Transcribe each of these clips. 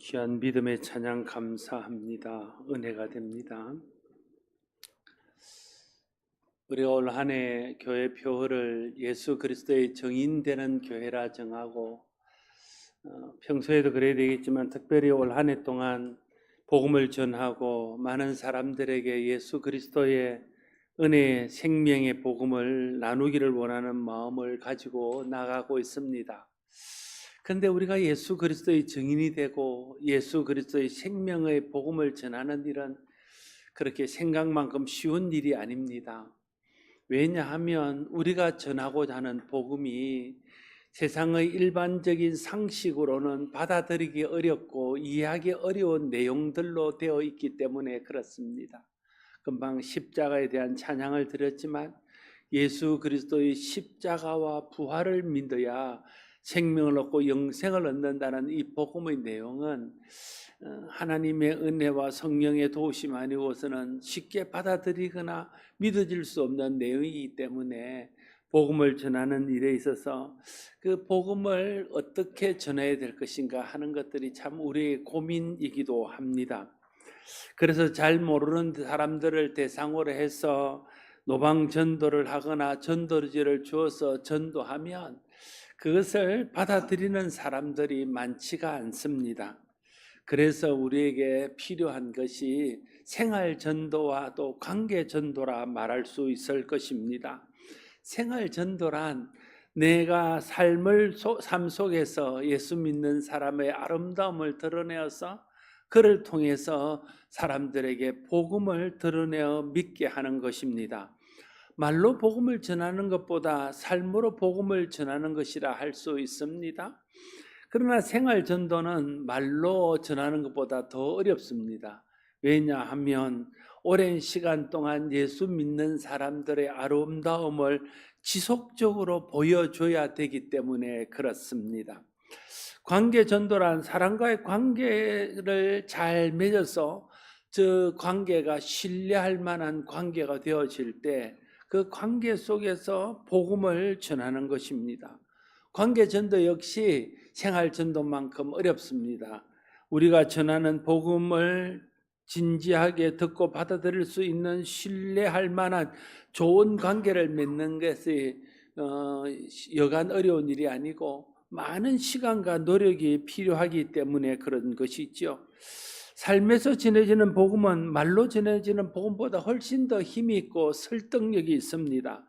귀한 믿음의 찬양 감사합니다. 은혜가 됩니다. 우리가 올 한 해 교회 표어를 예수 그리스도의 정인되는 교회라 정하고 평소에도 그래야 되겠지만 특별히 올 한 해 동안 복음을 전하고 많은 사람들에게 예수 그리스도의 은혜의 생명의 복음을 나누기를 원하는 마음을 가지고 나가고 있습니다. 그런데 우리가 예수 그리스도의 증인이 되고 예수 그리스도의 생명의 복음을 전하는 일은 그렇게 생각만큼 쉬운 일이 아닙니다. 왜냐하면 우리가 전하고자 하는 복음이 세상의 일반적인 상식으로는 받아들이기 어렵고 이해하기 어려운 내용들로 되어 있기 때문에 그렇습니다. 금방 십자가에 대한 찬양을 드렸지만 예수 그리스도의 십자가와 부활을 믿어야 생명을 얻고 영생을 얻는다는 이 복음의 내용은 하나님의 은혜와 성령의 도우심 아니고서는 쉽게 받아들이거나 믿어질 수 없는 내용이기 때문에 복음을 전하는 일에 있어서 그 복음을 어떻게 전해야 될 것인가 하는 것들이 참 우리의 고민이기도 합니다. 그래서 잘 모르는 사람들을 대상으로 해서 노방 전도를 하거나 전도지를 주어서 전도하면 그것을 받아들이는 사람들이 많지가 않습니다. 그래서 우리에게 필요한 것이 생활 전도와 또 관계 전도라 말할 수 있을 것입니다. 생활 전도란 내가 삶 속에서 예수 믿는 사람의 아름다움을 드러내어서 그를 통해서 사람들에게 복음을 드러내어 믿게 하는 것입니다. 말로 복음을 전하는 것보다 삶으로 복음을 전하는 것이라 할 수 있습니다. 그러나 생활 전도는 말로 전하는 것보다 더 어렵습니다. 왜냐하면 오랜 시간 동안 예수 믿는 사람들의 아름다움을 지속적으로 보여줘야 되기 때문에 그렇습니다. 관계 전도란 사람과의 관계를 잘 맺어서 저 관계가 신뢰할 만한 관계가 되어질 때 그 관계 속에서 복음을 전하는 것입니다. 관계 전도 역시 생활 전도만큼 어렵습니다. 우리가 전하는 복음을 진지하게 듣고 받아들일 수 있는 신뢰할 만한 좋은 관계를 맺는 것이 여간 어려운 일이 아니고 많은 시간과 노력이 필요하기 때문에 그런 것이죠. 삶에서 전해지는 복음은 말로 전해지는 복음보다 훨씬 더 힘이 있고 설득력이 있습니다.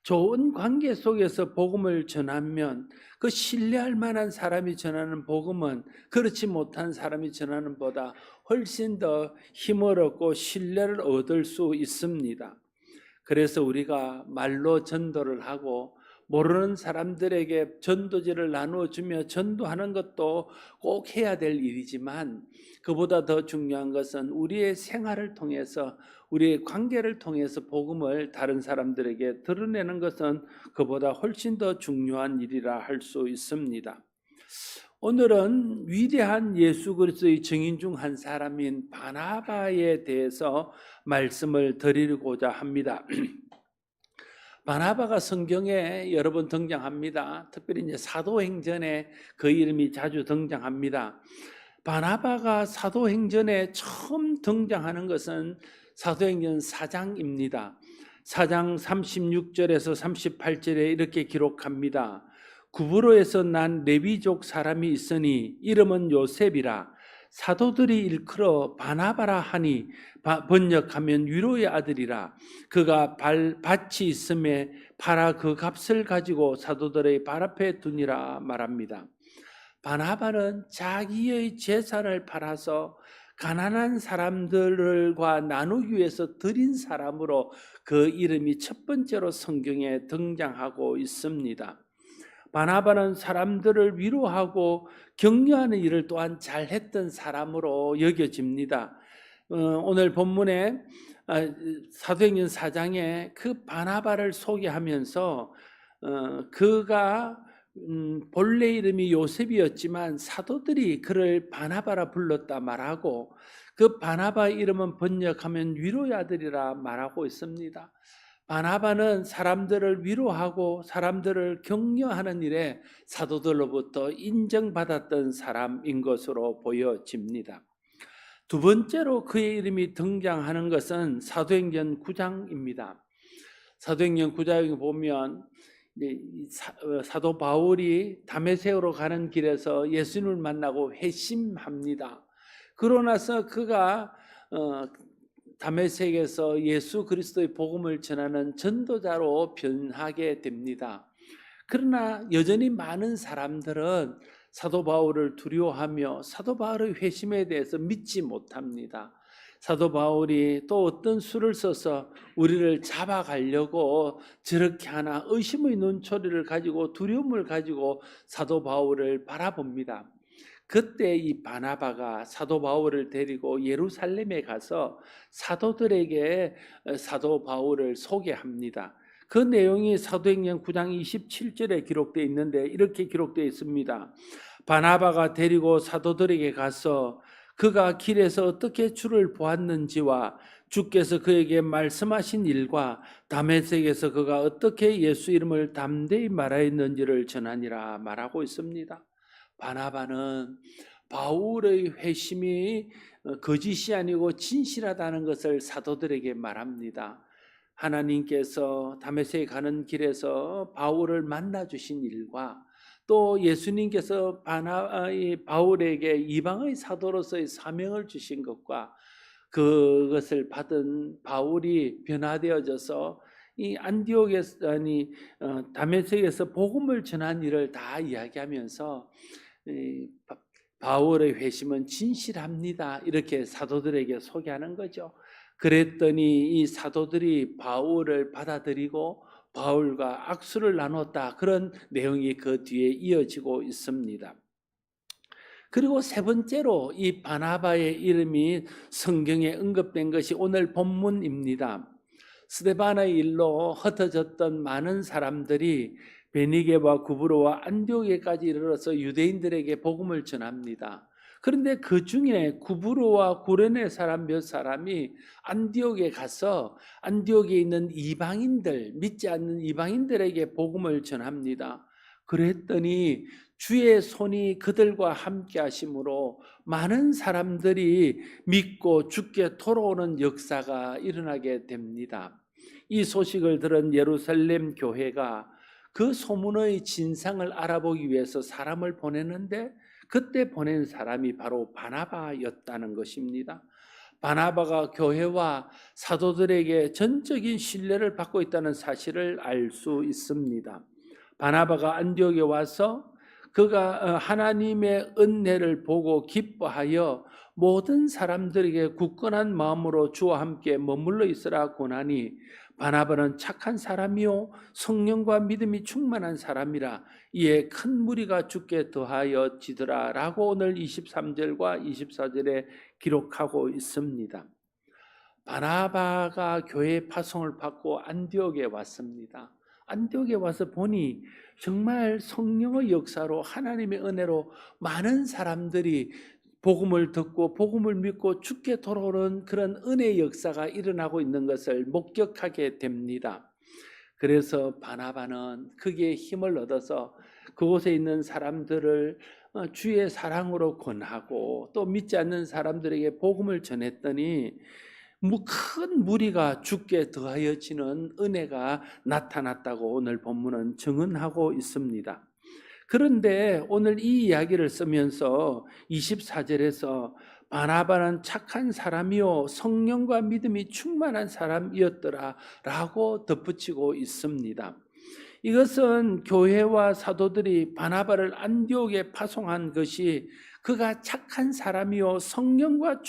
좋은 관계 속에서 복음을 전하면 그 신뢰할 만한 사람이 전하는 복음은 그렇지 못한 사람이 전하는 보다 훨씬 더 힘을 얻고 신뢰를 얻을 수 있습니다. 그래서 우리가 말로 전도를 하고 모르는 사람들에게 전도지를 나누어주며 전도하는 것도 꼭 해야 될 일이지만 그보다 더 중요한 것은 우리의 생활을 통해서 우리의 관계를 통해서 복음을 다른 사람들에게 드러내는 것은 그보다 훨씬 더 중요한 일이라 할 수 있습니다. 오늘은 위대한 예수 그리스도의 증인 중 한 사람인 바나바에 대해서 말씀을 드리고자 합니다. 바나바가 성경에 여러 번 등장합니다. 특별히 이제 사도행전에 그 이름이 자주 등장합니다. 바나바가 사도행전에 처음 등장하는 것은 사도행전 4장입니다. 4장 36절에서 38절에 이렇게 기록합니다. 구브로에서 난 레위족 사람이 있으니 이름은 요셉이라 사도들이 일컬어 바나바라 하니 번역하면 위로의 아들이라. 그가 밭이 있음에 팔아 그 값을 가지고 사도들의 발 앞에 두니라 말합니다. 바나바는 자기의 재산을 팔아서 가난한 사람들과 나누기 위해서 드린 사람으로 그 이름이 첫 번째로 성경에 등장하고 있습니다. 바나바는 사람들을 위로하고 격려하는 일을 또한 잘했던 사람으로 여겨집니다. 오늘 본문에 사도행전 4장에 그 바나바를 소개하면서 그가 본래 이름이 요셉이었지만 사도들이 그를 바나바라 불렀다 말하고 그 바나바 이름은 번역하면 위로의 아들이라 말하고 있습니다. 바나바는 사람들을 위로하고 사람들을 격려하는 일에 사도들로부터 인정받았던 사람인 것으로 보여집니다. 두 번째로 그의 이름이 등장하는 것은 사도행전 9장입니다. 사도행전 9장에 보면 사도 바울이 다메섹으로 가는 길에서 예수님을 만나고 회심합니다. 그러고 나서 그가 다메섹에서 예수 그리스도의 복음을 전하는 전도자로 변하게 됩니다. 그러나 여전히 많은 사람들은 사도 바울을 두려워하며 사도 바울의 회심에 대해서 믿지 못합니다. 사도 바울이 또 어떤 수를 써서 우리를 잡아가려고 저렇게 하나 의심의 눈초리를 가지고 두려움을 가지고 사도 바울을 바라봅니다. 그때 이 바나바가 사도 바울을 데리고 예루살렘에 가서 사도들에게 사도 바울을 소개합니다. 그 내용이 사도행전 9장 27절에 기록되어 있는데 이렇게 기록되어 있습니다. 바나바가 데리고 사도들에게 가서 그가 길에서 어떻게 주를 보았는지와 주께서 그에게 말씀하신 일과 다메섹에서 그가 어떻게 예수 이름을 담대히 말하였는지를 전하니라 말하고 있습니다. 바나바는 바울의 회심이 거짓이 아니고 진실하다는 것을 사도들에게 말합니다. 하나님께서 다메섹에 가는 길에서 바울을 만나 주신 일과 또 예수님께서 바울에게 이방의 사도로서의 사명을 주신 것과 그것을 받은 바울이 변화되어져서 이 안디옥에서 다메섹에서 복음을 전한 일을 다 이야기하면서 바울의 회심은 진실합니다. 이렇게 사도들에게 소개하는 거죠. 그랬더니 이 사도들이 바울을 받아들이고 바울과 악수를 나눴다. 그런 내용이 그 뒤에 이어지고 있습니다. 그리고 세 번째로 이 바나바의 이름이 성경에 언급된 것이 오늘 본문입니다. 스데반의 일로 흩어졌던 많은 사람들이 베니게와 구브로와 안디옥에까지 이르러서 유대인들에게 복음을 전합니다. 그런데 그 중에 구브로와 구레네 사람 몇 사람이 안디옥에 가서 안디옥에 있는 이방인들, 믿지 않는 이방인들에게 복음을 전합니다. 그랬더니 주의 손이 그들과 함께 하심으로 많은 사람들이 믿고 주께 돌아오는 역사가 일어나게 됩니다. 이 소식을 들은 예루살렘 교회가 그 소문의 진상을 알아보기 위해서 사람을 보냈는데 그때 보낸 사람이 바로 바나바였다는 것입니다. 바나바가 교회와 사도들에게 전적인 신뢰를 받고 있다는 사실을 알 수 있습니다. 바나바가 안디옥에 와서 그가 하나님의 은혜를 보고 기뻐하여 모든 사람들에게 굳건한 마음으로 주와 함께 머물러 있으라 권하니 바나바는 착한 사람이요 성령과 믿음이 충만한 사람이라 이에 큰 무리가 주께 더하여 지더라 라고 오늘 23절과 24절에 기록하고 있습니다. 바나바가 교회 파송을 받고 안디옥에 왔습니다. 안디옥에 와서 보니 정말 성령의 역사로 하나님의 은혜로 많은 사람들이 복음을 듣고 복음을 믿고 주께 돌아오는 그런 은혜의 역사가 일어나고 있는 것을 목격하게 됩니다. 그래서 바나바는 거기에 힘을 얻어서 그곳에 있는 사람들을 주의 사랑으로 권하고 또 믿지 않는 사람들에게 복음을 전했더니 큰 무리가 주께 더하여지는 은혜가 나타났다고 오늘 본문은 증언하고 있습니다. 그런데 오늘 이 이야기를 쓰면서 24절에서 바나바는 착한 사람이요 성령과 믿음이 충만한 사람이었더라 라고 덧붙이고 있습니다. 이것은 교회와 사도들이 바나바를 안디옥에 파송한 것이 그가 착한 사람이요 성령과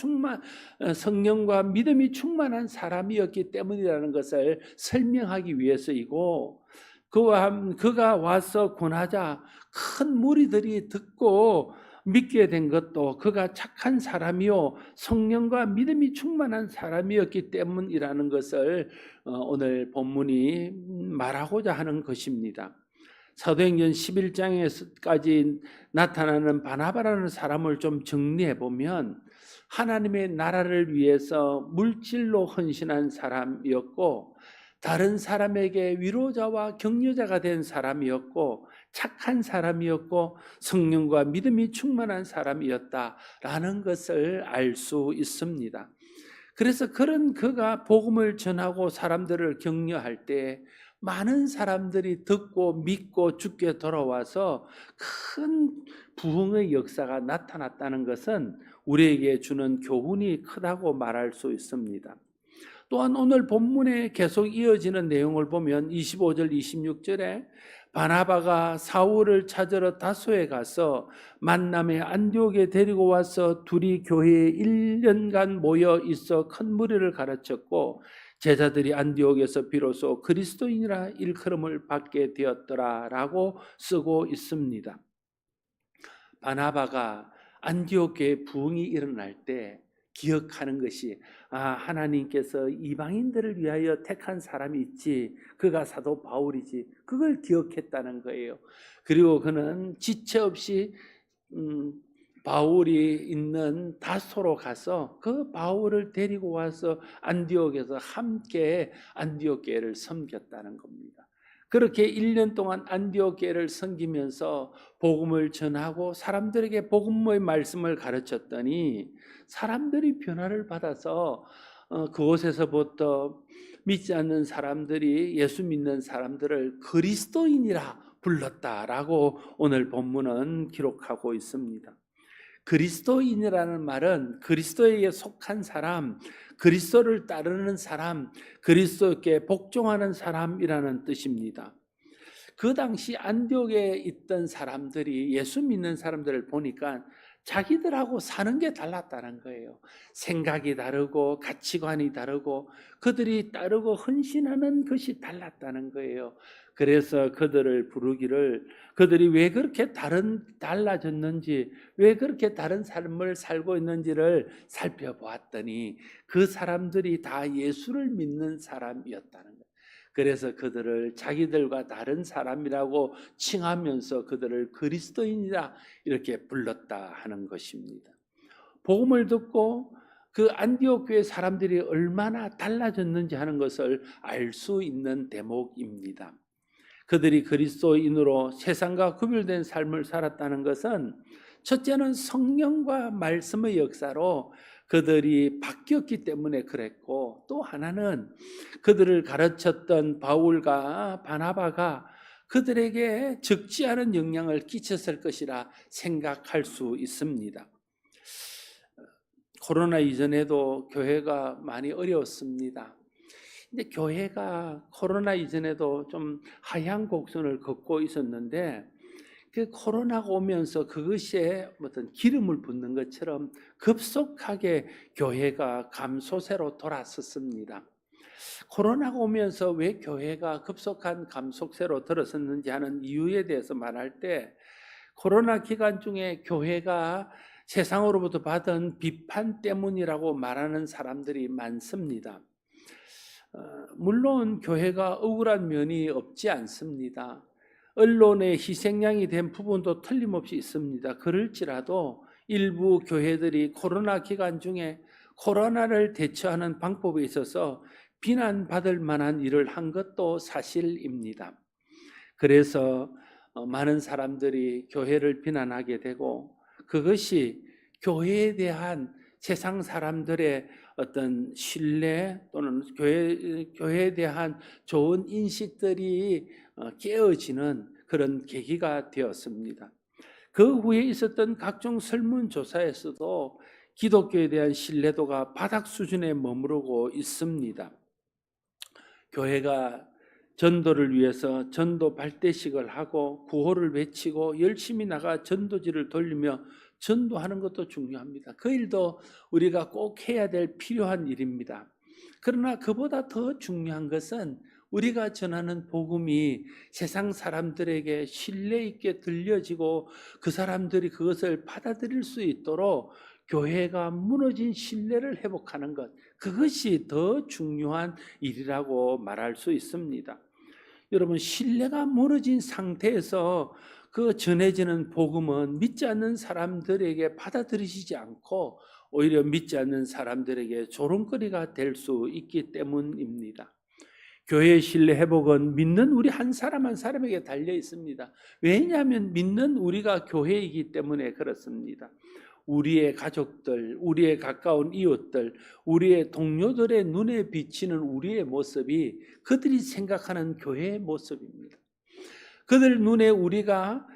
믿음이 충만한 사람이었기 때문이라는 것을 설명하기 위해서이고 그가 와서 권하자 큰 무리들이 듣고 믿게 된 것도 그가 착한 사람이요 성령과 믿음이 충만한 사람이었기 때문이라는 것을 오늘 본문이 말하고자 하는 것입니다. 사도행전 11장에까지 나타나는 바나바라는 사람을 좀 정리해 보면 하나님의 나라를 위해서 물질로 헌신한 사람이었고 다른 사람에게 위로자와 격려자가 된 사람이었고 착한 사람이었고 성령과 믿음이 충만한 사람이었다라는 것을 알 수 있습니다. 그래서 그런 그가 복음을 전하고 사람들을 격려할 때 많은 사람들이 듣고 믿고 주께 돌아와서 큰 부흥의 역사가 나타났다는 것은 우리에게 주는 교훈이 크다고 말할 수 있습니다. 또한 오늘 본문에 계속 이어지는 내용을 보면 25절 26절에 바나바가 사울을 찾으러 다소에 가서 만남에 안디옥에 데리고 와서 둘이 교회에 1년간 모여 있어 큰 무리를 가르쳤고 제자들이 안디옥에서 비로소 그리스도인이라 일컬음을 받게 되었더라라고 쓰고 있습니다. 바나바가 안디옥에 부흥이 일어날 때 기억하는 것이 하나님께서 이방인들을 위하여 택한 사람이 있지, 그가 사도 바울이지, 그걸 기억했다는 거예요. 그리고 그는 지체 없이 바울이 있는 다소로 가서 그 바울을 데리고 와서 안디옥에서 함께 안디옥 교회를 섬겼다는 겁니다. 그렇게 1년 동안 안디옥 교회를 섬기면서 복음을 전하고 사람들에게 복음의 말씀을 가르쳤더니 사람들이 변화를 받아서 그곳에서부터 믿지 않는 사람들이 예수 믿는 사람들을 그리스도인이라 불렀다라고 오늘 본문은 기록하고 있습니다. 그리스도인이라는 말은 그리스도에게 속한 사람, 그리스도를 따르는 사람, 그리스도께 복종하는 사람이라는 뜻입니다. 그 당시 안디옥에 있던 사람들이 예수 믿는 사람들을 보니까 자기들하고 사는 게 달랐다는 거예요. 생각이 다르고 가치관이 다르고 그들이 따르고 헌신하는 것이 달랐다는 거예요. 그래서 그들을 부르기를, 그들이 왜 그렇게 달라졌는지, 왜 그렇게 다른 삶을 살고 있는지를 살펴보았더니 그 사람들이 다 예수를 믿는 사람이었다는 거예요. 그래서 그들을 자기들과 다른 사람이라고 칭하면서 그들을 그리스도인이라 이렇게 불렀다 하는 것입니다. 복음을 듣고 그 안디옥 교회 사람들이 얼마나 달라졌는지 하는 것을 알 수 있는 대목입니다. 그들이 그리스도인으로 세상과 구별된 삶을 살았다는 것은 첫째는 성령과 말씀의 역사로 그들이 바뀌었기 때문에 그랬고, 또 하나는 그들을 가르쳤던 바울과 바나바가 그들에게 적지 않은 영향을 끼쳤을 것이라 생각할 수 있습니다. 코로나 이전에도 교회가 많이 어려웠습니다. 근데 교회가 코로나 이전에도 좀 하향 곡선을 걷고 있었는데 그 코로나가 오면서 그것에 어떤 기름을 붓는 것처럼 급속하게 교회가 감소세로 돌아섰습니다. 코로나가 오면서 왜 교회가 급속한 감속세로 들어섰는지 하는 이유에 대해서 말할 때 코로나 기간 중에 교회가 세상으로부터 받은 비판 때문이라고 말하는 사람들이 많습니다. 물론 교회가 억울한 면이 없지 않습니다. 언론의 희생양이 된 부분도 틀림없이 있습니다. 그럴지라도 일부 교회들이 코로나 기간 중에 코로나를 대처하는 방법에 있어서 비난받을 만한 일을 한 것도 사실입니다. 그래서 많은 사람들이 교회를 비난하게 되고 그것이 교회에 대한 세상 사람들의 어떤 신뢰 또는 교회에 대한 좋은 인식들이 깨어지는 그런 계기가 되었습니다. 그 후에 있었던 각종 설문조사에서도 기독교에 대한 신뢰도가 바닥 수준에 머무르고 있습니다. 교회가 전도를 위해서 전도 발대식을 하고 구호를 외치고 열심히 나가 전도지를 돌리며 전도하는 것도 중요합니다. 그 일도 우리가 꼭 해야 될 필요한 일입니다. 그러나 그보다 더 중요한 것은 우리가 전하는 복음이 세상 사람들에게 신뢰 있게 들려지고 그 사람들이 그것을 받아들일 수 있도록 교회가 무너진 신뢰를 회복하는 것, 그것이 더 중요한 일이라고 말할 수 있습니다. 여러분, 신뢰가 무너진 상태에서 그 전해지는 복음은 믿지 않는 사람들에게 받아들이시지 않고 오히려 믿지 않는 사람들에게 조롱거리가 될 수 있기 때문입니다. 교회의 신뢰 회복은 믿는 우리 한 사람 한 사람에게 달려 있습니다. 왜냐하면 믿는 우리가 교회이기 때문에 그렇습니다. 우리의 가족들, 우리의 가까운 이웃들, 우리의 동료들의 눈에 비치는 우리의 모습이 그들이 생각하는 교회의 모습입니다. 그들 눈에 우리가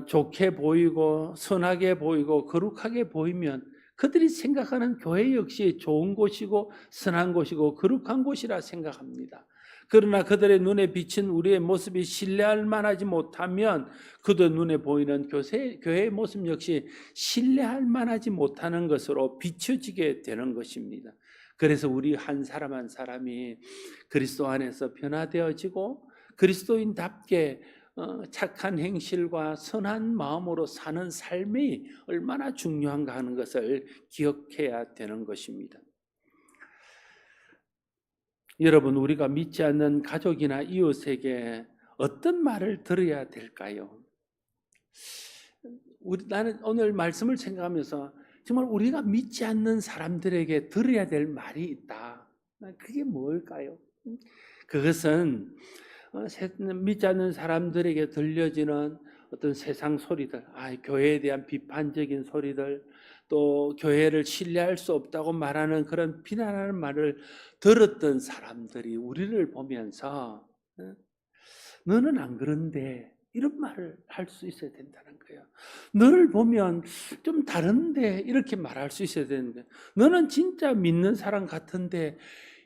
좋게 보이고 선하게 보이고 거룩하게 보이면 그들이 생각하는 교회 역시 좋은 곳이고 선한 곳이고 거룩한 곳이라 생각합니다. 그러나 그들의 눈에 비친 우리의 모습이 신뢰할 만하지 못하면 그들 눈에 보이는 교회의 모습 역시 신뢰할 만하지 못하는 것으로 비춰지게 되는 것입니다. 그래서 우리 한 사람 한 사람이 그리스도 안에서 변화되어지고 그리스도인답게 착한 행실과 선한 마음으로 사는 삶이 얼마나 중요한가 하는 것을 기억해야 되는 것입니다. 여러분, 우리가 믿지 않는 가족이나 이웃에게 어떤 말을 들어야 될까요? 나는 오늘 말씀을 생각하면서 정말 우리가 믿지 않는 사람들에게 들어야 될 말이 있다. 그게 뭘까요? 그것은 믿지 않는 사람들에게 들려지는 어떤 세상 소리들, 교회에 대한 비판적인 소리들, 또 교회를 신뢰할 수 없다고 말하는 그런 비난하는 말을 들었던 사람들이 우리를 보면서 너는 안 그런데 이런 말을 할 수 있어야 된다는 거예요. 너를 보면 좀 다른데 이렇게 말할 수 있어야 되는 거예요. 너는 진짜 믿는 사람 같은데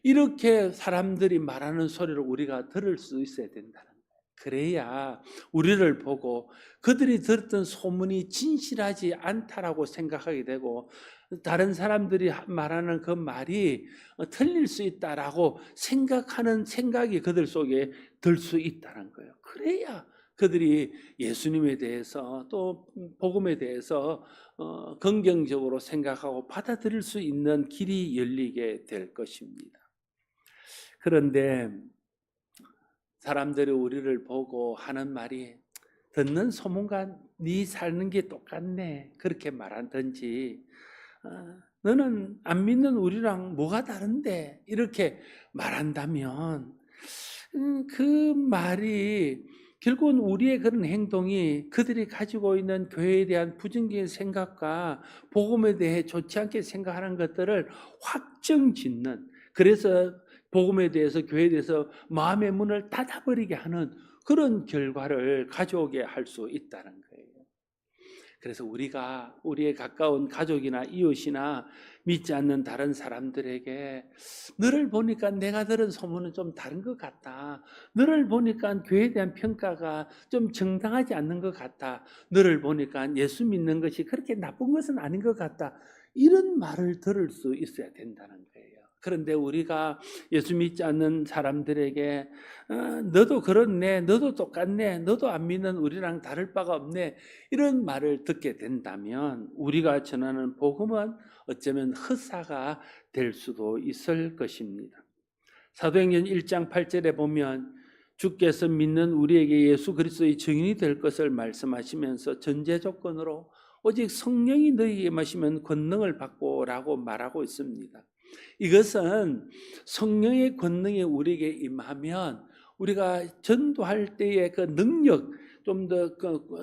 이렇게 사람들이 말하는 소리를 우리가 들을 수 있어야 된다는 거예요. 그래야 우리를 보고 그들이 들었던 소문이 진실하지 않다라고 생각하게 되고 다른 사람들이 말하는 그 말이 틀릴 수 있다라고 생각하는 생각이 그들 속에 들 수 있다는 거예요. 그래야 그들이 예수님에 대해서 또 복음에 대해서 긍정적으로 생각하고 받아들일 수 있는 길이 열리게 될 것입니다. 그런데 사람들이 우리를 보고 하는 말이 듣는 소문과 네 사는 게 똑같네 그렇게 말하든지 너는 안 믿는 우리랑 뭐가 다른데 이렇게 말한다면 그 말이 결국은 우리의 그런 행동이 그들이 가지고 있는 교회에 대한 부정적인 생각과 복음에 대해 좋지 않게 생각하는 것들을 확정짓는, 그래서 복음에 대해서 교회에 대해서 마음의 문을 닫아버리게 하는 그런 결과를 가져오게 할 수 있다는 거예요. 그래서 우리가 우리의 가까운 가족이나 이웃이나 믿지 않는 다른 사람들에게 너를 보니까 내가 들은 소문은 좀 다른 것 같다. 너를 보니까 교회에 대한 평가가 좀 정당하지 않는 것 같다. 너를 보니까 예수 믿는 것이 그렇게 나쁜 것은 아닌 것 같다. 이런 말을 들을 수 있어야 된다는 거예요. 그런데 우리가 예수 믿지 않는 사람들에게 너도 그렇네, 너도 똑같네, 너도 안 믿는 우리랑 다를 바가 없네 이런 말을 듣게 된다면 우리가 전하는 복음은 어쩌면 헛사가 될 수도 있을 것입니다. 사도행전 1장 8절에 보면 주께서 믿는 우리에게 예수 그리스도의 증인이 될 것을 말씀하시면서 전제 조건으로 오직 성령이 너희에게 임하시면 권능을 받고라고 말하고 있습니다. 이것은 성령의 권능이 우리에게 임하면 우리가 전도할 때의 그 능력, 좀 더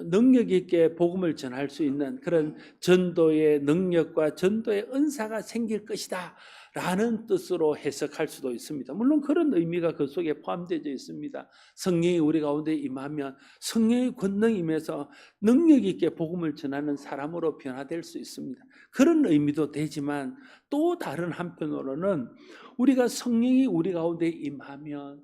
능력 있게 복음을 전할 수 있는 그런 전도의 능력과 전도의 은사가 생길 것이다 라는 뜻으로 해석할 수도 있습니다. 물론 그런 의미가 그 속에 포함되어 있습니다. 성령이 우리 가운데 임하면 성령의 권능이 임해서 능력 있게 복음을 전하는 사람으로 변화될 수 있습니다. 그런 의미도 되지만 또 다른 한편으로는 우리가 성령이 우리 가운데 임하면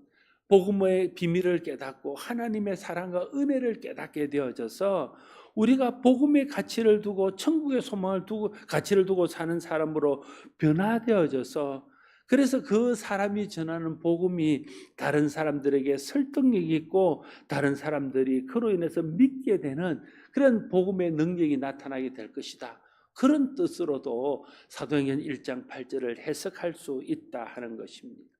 복음의 비밀을 깨닫고 하나님의 사랑과 은혜를 깨닫게 되어져서 우리가 복음의 가치를 두고 천국의 소망을 두고 가치를 두고 사는 사람으로 변화되어져서 그래서 그 사람이 전하는 복음이 다른 사람들에게 설득력 있고 다른 사람들이 그로 인해서 믿게 되는 그런 복음의 능력이 나타나게 될 것이다. 그런 뜻으로도 사도행전 1장 8절을 해석할 수 있다 하는 것입니다.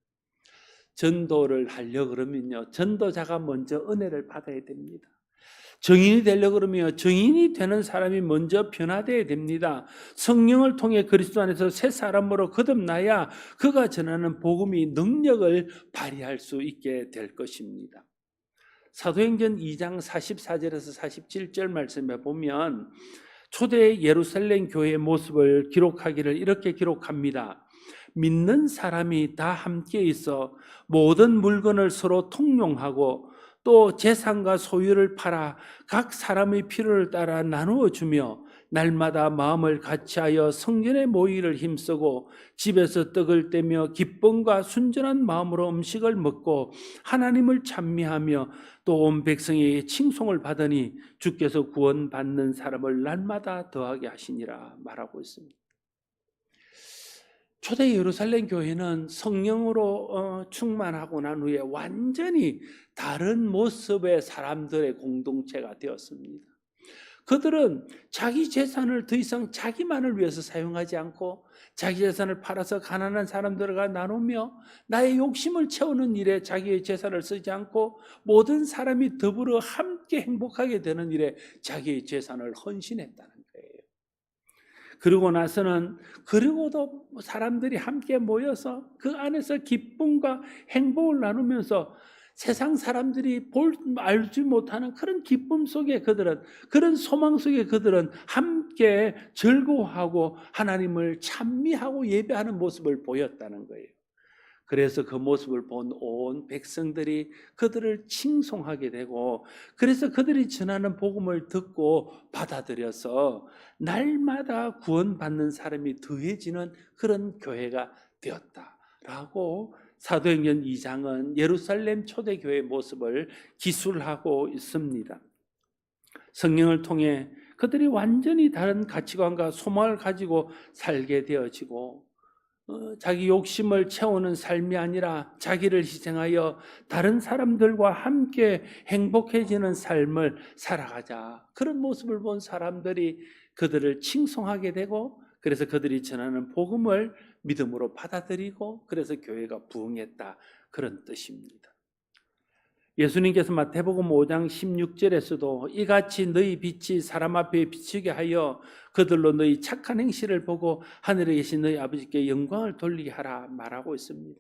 전도를 하려고 그러면요, 전도자가 먼저 은혜를 받아야 됩니다. 정인이 되려고 그러면 정인이 되는 사람이 먼저 변화되어야 됩니다. 성령을 통해 그리스도 안에서 새 사람으로 거듭나야 그가 전하는 복음이 능력을 발휘할 수 있게 될 것입니다. 사도행전 2장 44절에서 47절 말씀에 보면 초대 예루살렘 교회의 모습을 기록하기를 이렇게 기록합니다. 믿는 사람이 다 함께 있어 모든 물건을 서로 통용하고 또 재산과 소유를 팔아 각 사람의 필요를 따라 나누어 주며 날마다 마음을 같이하여 성전에 모이기를 힘쓰고 집에서 떡을 떼며 기쁨과 순전한 마음으로 음식을 먹고 하나님을 찬미하며 또 온 백성에게 칭송을 받으니 주께서 구원받는 사람을 날마다 더하게 하시니라 말하고 있습니다. 초대 예루살렘 교회는 성령으로 충만하고 난 후에 완전히 다른 모습의 사람들의 공동체가 되었습니다. 그들은 자기 재산을 더 이상 자기만을 위해서 사용하지 않고 자기 재산을 팔아서 가난한 사람들과 나누며 나의 욕심을 채우는 일에 자기의 재산을 쓰지 않고 모든 사람이 더불어 함께 행복하게 되는 일에 자기의 재산을 헌신했다는 거예요. 그러고 나서는 그리고도 사람들이 함께 모여서 그 안에서 기쁨과 행복을 나누면서 세상 사람들이 알지 못하는 그런 기쁨 속에 그런 소망 속에 그들은 함께 즐거워하고 하나님을 찬미하고 예배하는 모습을 보였다는 거예요. 그래서 그 모습을 본 온 백성들이 그들을 칭송하게 되고, 그래서 그들이 전하는 복음을 듣고 받아들여서 날마다 구원받는 사람이 더해지는 그런 교회가 되었다라고 사도행전 2장은 예루살렘 초대교회의 모습을 기술하고 있습니다. 성령을 통해 그들이 완전히 다른 가치관과 소망을 가지고 살게 되어지고, 자기 욕심을 채우는 삶이 아니라 자기를 희생하여 다른 사람들과 함께 행복해지는 삶을 살아가자, 그런 모습을 본 사람들이 그들을 칭송하게 되고, 그래서 그들이 전하는 복음을 믿음으로 받아들이고, 그래서 교회가 부흥했다, 그런 뜻입니다. 예수님께서 마태복음 5장 16절에서도 이같이 너희 빛이 사람 앞에 비치게 하여 그들로 너희 착한 행실을 보고 하늘에 계신 너희 아버지께 영광을 돌리게 하라 말하고 있습니다.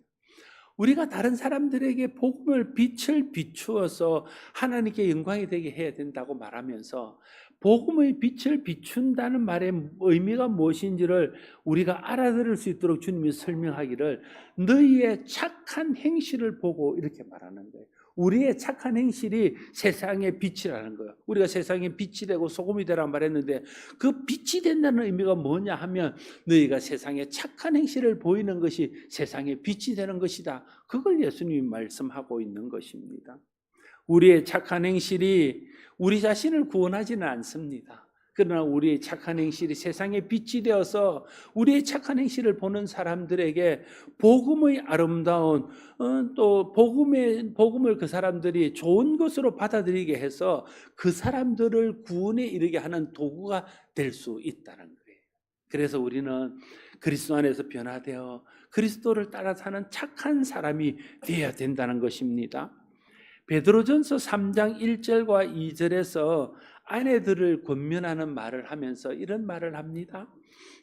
우리가 다른 사람들에게 복음을 빛을 비추어서 하나님께 영광이 되게 해야 된다고 말하면서, 복음의 빛을 비춘다는 말의 의미가 무엇인지를 우리가 알아들을 수 있도록 주님이 설명하기를 너희의 착한 행실을 보고 이렇게 말하는 거예요. 우리의 착한 행실이 세상의 빛이라는 거예요. 우리가 세상의 빛이 되고 소금이 되라고 말했는데, 그 빛이 된다는 의미가 뭐냐 하면 너희가 세상에 착한 행실을 보이는 것이 세상의 빛이 되는 것이다, 그걸 예수님이 말씀하고 있는 것입니다. 우리의 착한 행실이 우리 자신을 구원하지는 않습니다. 그러나 우리의 착한 행실이 세상의 빛이 되어서 우리의 착한 행실을 보는 사람들에게 복음의 아름다운 또 복음을 그 사람들이 좋은 것으로 받아들이게 해서 그 사람들을 구원에 이르게 하는 도구가 될 수 있다는 거예요. 그래서 우리는 그리스도 안에서 변화되어 그리스도를 따라 사는 착한 사람이 되어야 된다는 것입니다. 베드로전서 3장 1절과 2절에서 아내들을 권면하는 말을 하면서 이런 말을 합니다.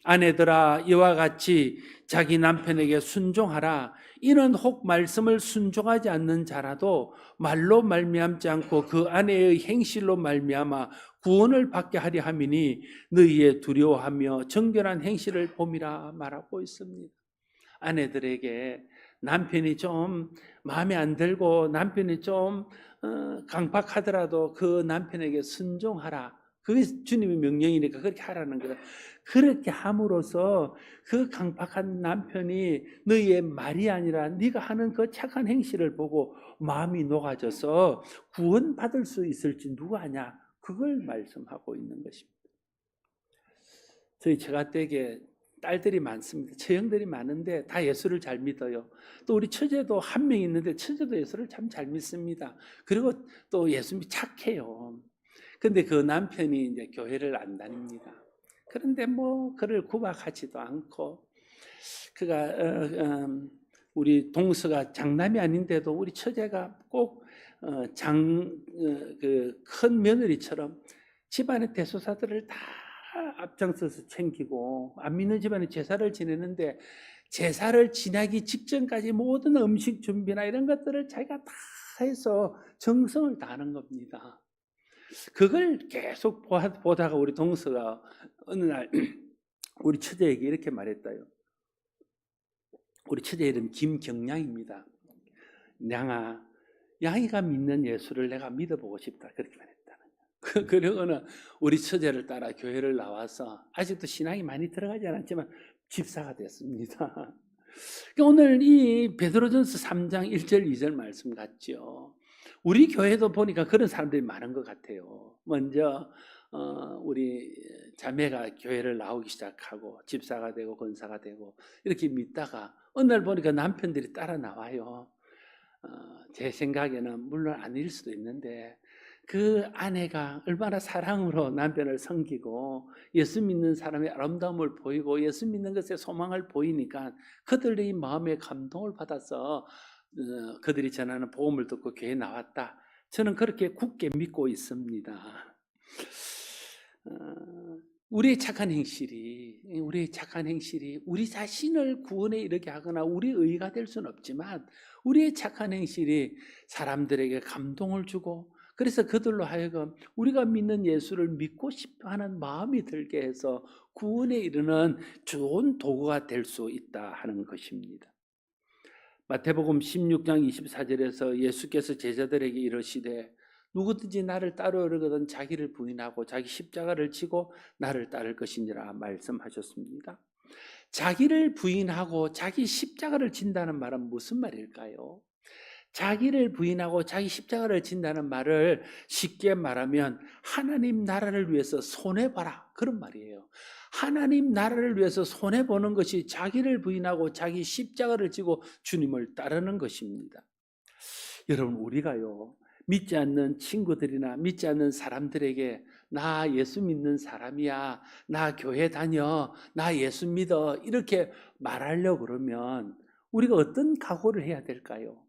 아내들아, 이와 같이 자기 남편에게 순종하라. 이는 혹 말씀을 순종하지 않는 자라도 말로 말미암지 않고 그 아내의 행실로 말미암아 구원을 받게 하려 함이니 너희의 두려워하며 정결한 행실을 봄이라 말하고 있습니다. 아내들에게 남편이 좀 마음에 안 들고 남편이 좀 강박하더라도 그 남편에게 순종하라. 그게 주님의 명령이니까 그렇게 하라는 거예요. 그렇게 함으로써 그 강박한 남편이 너희의 말이 아니라 네가 하는 그 착한 행실을 보고 마음이 녹아져서 구원받을 수 있을지 누가 아냐, 그걸 말씀하고 있는 것입니다. 저희 처가댁에 딸들이 많습니다. 처형들이 많은데 다 예수를 잘 믿어요. 또 우리 처제도 한 명 있는데 처제도 예수를 참 잘 믿습니다. 그리고 또 예수님이 착해요. 근데 그 남편이 이제 교회를 안 다닙니다. 그런데 뭐 그를 구박하지도 않고, 그가 우리 동서가 장남이 아닌데도 우리 처제가 꼭 그 큰 며느리처럼 집안의 대소사들을 다 앞장서서 챙기고, 안 믿는 집안에 제사를 지내는데 제사를 지나기 직전까지 모든 음식 준비나 이런 것들을 자기가 다 해서 정성을 다하는 겁니다. 그걸 계속 보다가 우리 동서가 어느 날 우리 처제에게 이렇게 말했다요. 우리 처제 이름 김경량입니다. 양이가 믿는 예수를 내가 믿어보고 싶다, 그렇게 말했다는. 그러고는 우리 처제를 따라 교회를 나와서 아직도 신앙이 많이 들어가지 않았지만 집사가 됐습니다. 오늘 이 베드로전서 3장 1절 2절 말씀 같죠. 우리 교회도 보니까 그런 사람들이 많은 것 같아요. 먼저 우리 자매가 교회를 나오기 시작하고 집사가 되고 권사가 되고 이렇게 믿다가 어느 날 보니까 남편들이 따라 나와요. 제 생각에는 물론 아닐 수도 있는데 그 아내가 얼마나 사랑으로 남편을 섬기고 예수 믿는 사람의 아름다움을 보이고 예수 믿는 것에 소망을 보이니까 그들의 마음에 감동을 받아서 그들이 전하는 복음을 듣고 교회에 나왔다. 저는 그렇게 굳게 믿고 있습니다. 우리의 착한 행실이 우리 자신을 구원에 이르게 하거나 우리의 의가 될 수는 없지만 우리의 착한 행실이 사람들에게 감동을 주고 그래서 그들로 하여금 우리가 믿는 예수를 믿고 싶어하는 마음이 들게 해서 구원에 이르는 좋은 도구가 될 수 있다 하는 것입니다. 마태복음 16장 24절에서 예수께서 제자들에게 이르시되 누구든지 나를 따르거든 자기를 부인하고 자기 십자가를 지고 나를 따를 것이니라 말씀하셨습니다. 자기를 부인하고 자기 십자가를 진다는 말은 무슨 말일까요? 자기를 부인하고 자기 십자가를 진다는 말을 쉽게 말하면 하나님 나라를 위해서 손해봐라, 그런 말이에요. 하나님 나라를 위해서 손해보는 것이 자기를 부인하고 자기 십자가를 지고 주님을 따르는 것입니다. 여러분, 우리가요 믿지 않는 친구들이나 믿지 않는 사람들에게 나 예수 믿는 사람이야, 나 교회 다녀, 나 예수 믿어 이렇게 말하려고 그러면 우리가 어떤 각오를 해야 될까요?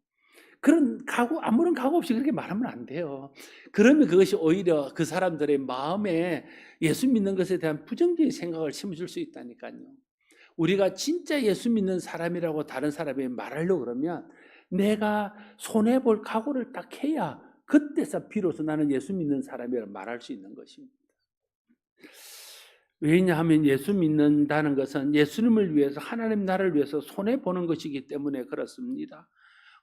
그런 각오, 아무런 각오 없이 그렇게 말하면 안 돼요. 그러면 그것이 오히려 그 사람들의 마음에 예수 믿는 것에 대한 부정적인 생각을 심어줄 수 있다니까요. 우리가 진짜 예수 믿는 사람이라고 다른 사람에게 말하려고 그러면 내가 손해볼 각오를 딱 해야 그때서 비로소 나는 예수 믿는 사람이라고 말할 수 있는 것입니다. 왜냐하면 예수 믿는다는 것은 예수님을 위해서, 하나님 나라를 위해서 손해보는 것이기 때문에 그렇습니다.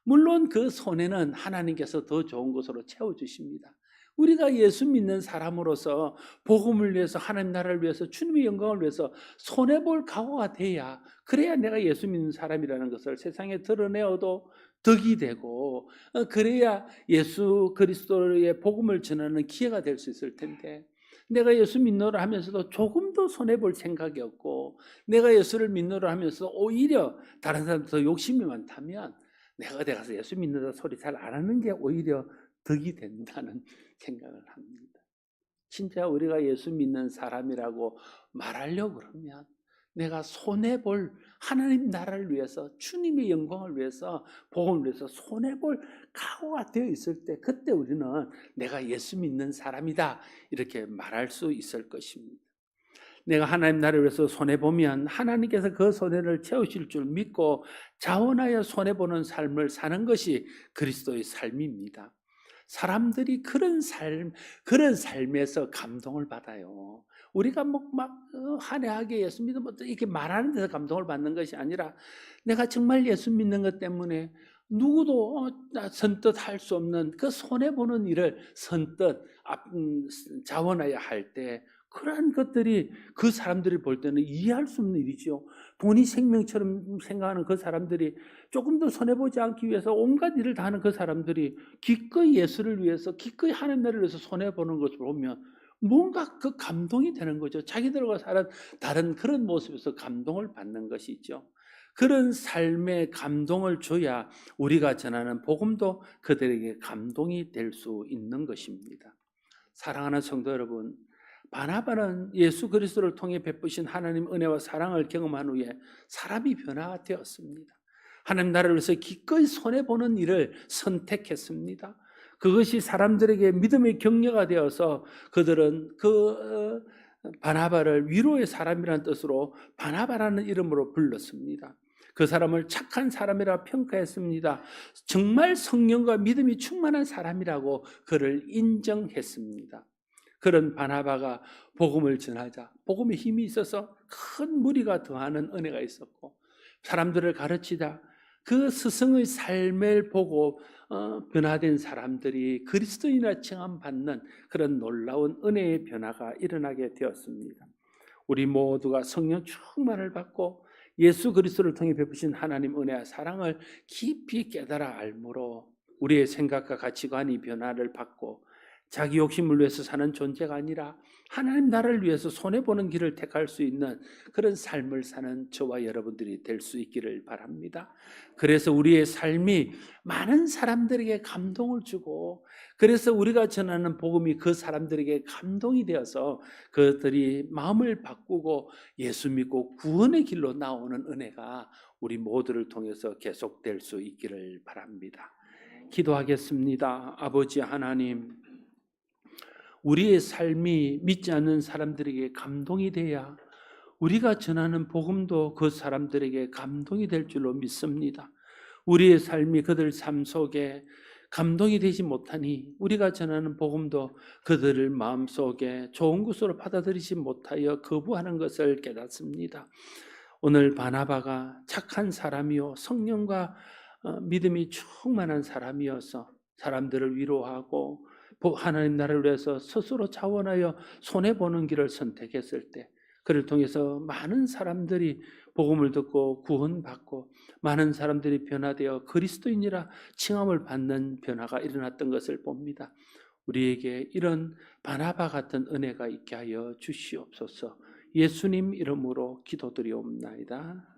물론 그 손해는 하나님께서 더 좋은 것으로 채워주십니다. 우리가 예수 믿는 사람으로서 복음을 위해서, 하나님 나라를 위해서, 주님의 영광을 위해서 손해볼 각오가 돼야, 그래야 내가 예수 믿는 사람이라는 것을 세상에 드러내어도 덕이 되고, 그래야 예수 그리스도의 복음을 전하는 기회가 될 수 있을 텐데, 내가 예수 믿노라 하면서도 조금도 손해볼 생각이 없고, 내가 예수를 믿노라 하면서 오히려 다른 사람들 더 욕심이 많다면 내가 어디 가서 예수 믿는다 소리 잘 안 하는 게 오히려 덕이 된다는 생각을 합니다. 진짜 우리가 예수 믿는 사람이라고 말하려고 그러면 내가 손해볼, 하나님 나라를 위해서, 주님의 영광을 위해서, 복음을 위해서 손해볼 각오가 되어 있을 때, 그때 우리는 내가 예수 믿는 사람이다 이렇게 말할 수 있을 것입니다. 내가 하나님 나라를 위해서 손해보면 하나님께서 그 손해를 채우실 줄 믿고 자원하여 손해보는 삶을 사는 것이 그리스도의 삶입니다. 사람들이 그런 삶에서 감동을 받아요. 우리가 막 한해하게 예수 믿으면 이렇게 말하는 데서 감동을 받는 것이 아니라 내가 정말 예수 믿는 것 때문에 누구도 선뜻 할 수 없는 그 손해보는 일을 선뜻 자원하여 할 때 그러한 것들이 그 사람들이 볼 때는 이해할 수 없는 일이죠. 돈이 생명처럼 생각하는 그 사람들이 조금 더 손해보지 않기 위해서 온갖 일을 다 하는 그 사람들이 기꺼이 예수를 위해서, 기꺼이 하나님 나라를 위해서 손해보는 것을 보면 뭔가 그 감동이 되는 거죠. 자기들과 다른 그런 모습에서 감동을 받는 것이죠. 그런 삶에 감동을 줘야 우리가 전하는 복음도 그들에게 감동이 될 수 있는 것입니다. 사랑하는 성도 여러분, 바나바는 예수 그리스도를 통해 베푸신 하나님 은혜와 사랑을 경험한 후에 사람이 변화되었습니다. 하나님 나라를 위해서 기꺼이 손해보는 일을 선택했습니다. 그것이 사람들에게 믿음의 격려가 되어서 그들은 바나바를 위로의 사람이라는 뜻으로 바나바라는 이름으로 불렀습니다. 그 사람을 착한 사람이라 평가했습니다. 정말 성령과 믿음이 충만한 사람이라고 그를 인정했습니다. 그런 바나바가 복음을 전하자 복음에 힘이 있어서 큰 무리가 더하는 은혜가 있었고, 사람들을 가르치다 그 스승의 삶을 보고 변화된 사람들이 그리스도인이라 칭함받는 그런 놀라운 은혜의 변화가 일어나게 되었습니다. 우리 모두가 성령 충만을 받고 예수 그리스도를 통해 베푸신 하나님 은혜와 사랑을 깊이 깨달아 알므로 우리의 생각과 가치관이 변화를 받고 자기 욕심을 위해서 사는 존재가 아니라 하나님 나라를 위해서 손해보는 길을 택할 수 있는 그런 삶을 사는 저와 여러분들이 될 수 있기를 바랍니다. 그래서 우리의 삶이 많은 사람들에게 감동을 주고, 그래서 우리가 전하는 복음이 그 사람들에게 감동이 되어서 그들이 마음을 바꾸고 예수 믿고 구원의 길로 나오는 은혜가 우리 모두를 통해서 계속될 수 있기를 바랍니다. 기도하겠습니다. 아버지 하나님, 우리의 삶이 믿지 않는 사람들에게 감동이 돼야 우리가 전하는 복음도 그 사람들에게 감동이 될 줄로 믿습니다. 우리의 삶이 그들 삶 속에 감동이 되지 못하니 우리가 전하는 복음도 그들을 마음속에 좋은 것으로 받아들이지 못하여 거부하는 것을 깨닫습니다. 오늘 바나바가 착한 사람이요 성령과 믿음이 충만한 사람이어서 사람들을 위로하고 하나님 나라를 위해서 스스로 자원하여 손해보는 길을 선택했을 때 그를 통해서 많은 사람들이 복음을 듣고 구원받고 많은 사람들이 변화되어 그리스도인이라 칭함을 받는 변화가 일어났던 것을 봅니다. 우리에게 이런 바나바 같은 은혜가 있게 하여 주시옵소서. 예수님 이름으로 기도드리옵나이다.